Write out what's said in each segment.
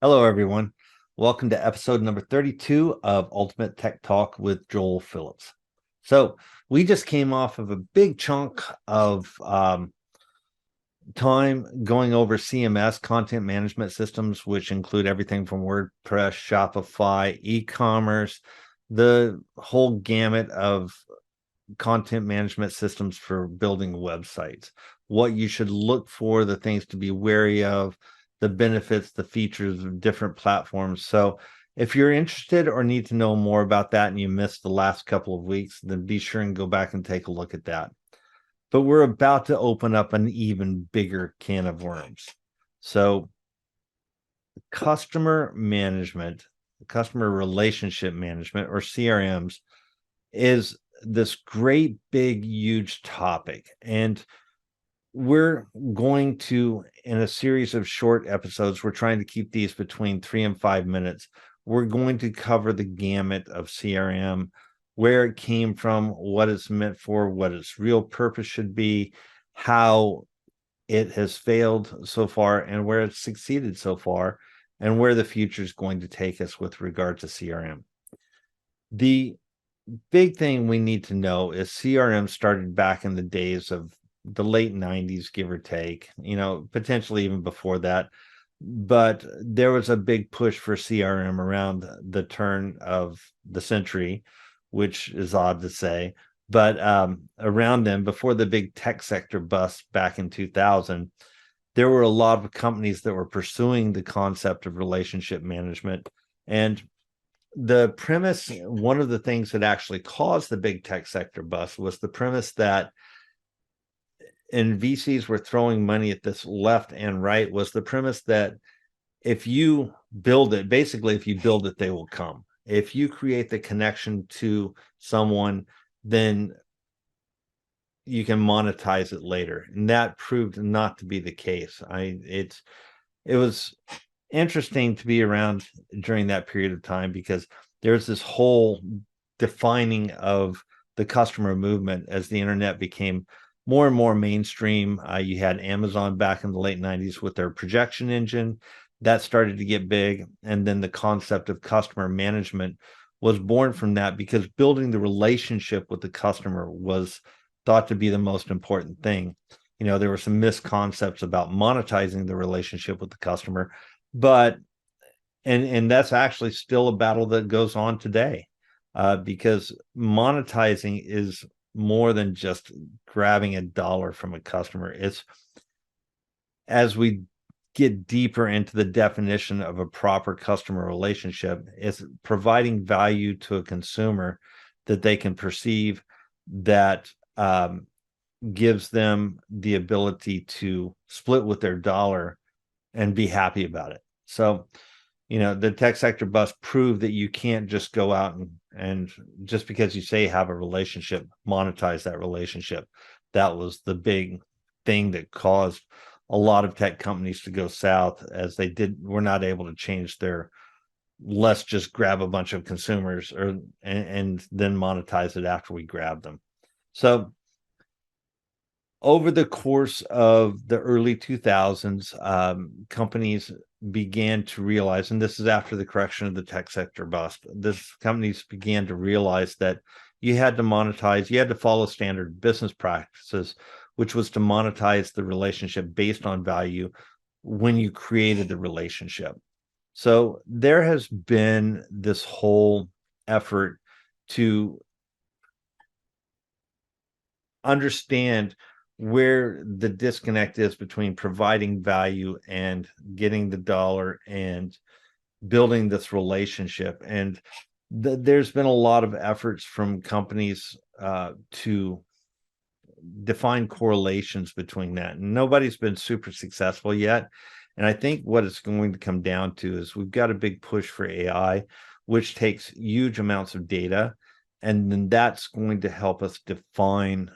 Hello, everyone. Welcome to episode number 32 of Ultimate Tech Talk with Joel Phillips. So, we just came off of a big chunk of time going over CMS, content management systems, which include everything from WordPress, Shopify, e-commerce, the whole gamut of content management systems for building websites, what you should look for, the things to be wary of, the benefits, the features of different platforms. So if you're interested or need to know more about that and you missed the last couple of weeks, then be sure and go back and take a look at that. But we're about to open up an even bigger can of worms. So customer management, customer relationship management, or CRMs, is this great, big, huge topic. And we're going to, in a series of short episodes, we're trying to keep these between 3 and 5 minutes. We're going to cover the gamut of CRM, where it came from, what it's meant for, what its real purpose should be, how it has failed so far, and where it's succeeded so far, and where the future is going to take us with regard to CRM. The big thing we need to know is CRM started back in the days of the late 90s, give or take, potentially even before that. But there was a big push for CRM around the turn of the century, which is odd to say. But around then, before the big tech sector bust back in 2000, there were a lot of companies that were pursuing the concept of relationship management. And the premise, one of the things that actually caused the big tech sector bust was the premise that, and VCs were throwing money at this left and right, was the premise that if you build it, basically, if you build it, they will come. If you create the connection to someone, then you can monetize it later. And that proved not to be the case. It was interesting to be around during that period of time because there's this whole defining of the customer movement as the internet became more and more mainstream. You had Amazon back in the late 90s with their projection engine that started to get big. And then the concept of customer management was born from that because building the relationship with the customer was thought to be the most important thing. There were some misconceptions about monetizing the relationship with the customer, but and that's actually still a battle that goes on today, because monetizing is more than just grabbing a dollar from a customer. It's, as we get deeper into the definition of a proper customer relationship, it's providing value to a consumer that they can perceive, that gives them the ability to split with their dollar and be happy about it. So, the tech sector bust proved that you can't just go out and just because you say have a relationship, monetize that relationship. That was the big thing that caused a lot of tech companies to go south, as they were not able to change their let's just grab a bunch of consumers and then monetize it after we grab them. So over the course of the early 2000s, companies began to realize, and this is after the correction of the tech sector bust, companies began to realize that you had to monetize, you had to follow standard business practices, which was to monetize the relationship based on value when you created the relationship. So there has been this whole effort to understand where the disconnect is between providing value and getting the dollar and building this relationship. And there's been a lot of efforts from companies to define correlations between that. And nobody's been super successful yet. And I think what it's going to come down to is we've got a big push for AI, which takes huge amounts of data. And then that's going to help us define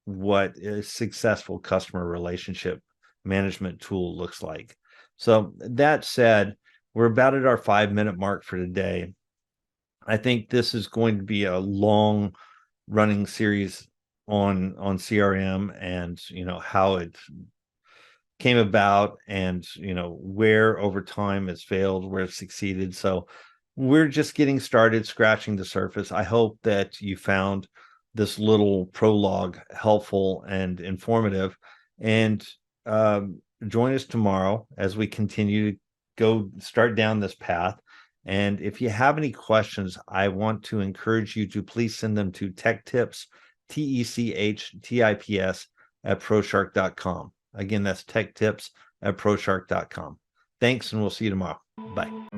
what a successful customer relationship management tool looks like. So that said, we're about at our 5-minute mark for today. I think this is going to be a long running series on CRM and how it came about, and where over time it's failed, where it's succeeded. So we're just getting started, scratching the surface. I hope that you found this little prologue helpful and informative, and join us tomorrow as we continue to start down this path. And if you have any questions, I want to encourage you to please send them to techtips, TECHTIPS at proshark.com. Again, that's techtips at proshark.com. Thanks, and we'll see you tomorrow. Bye.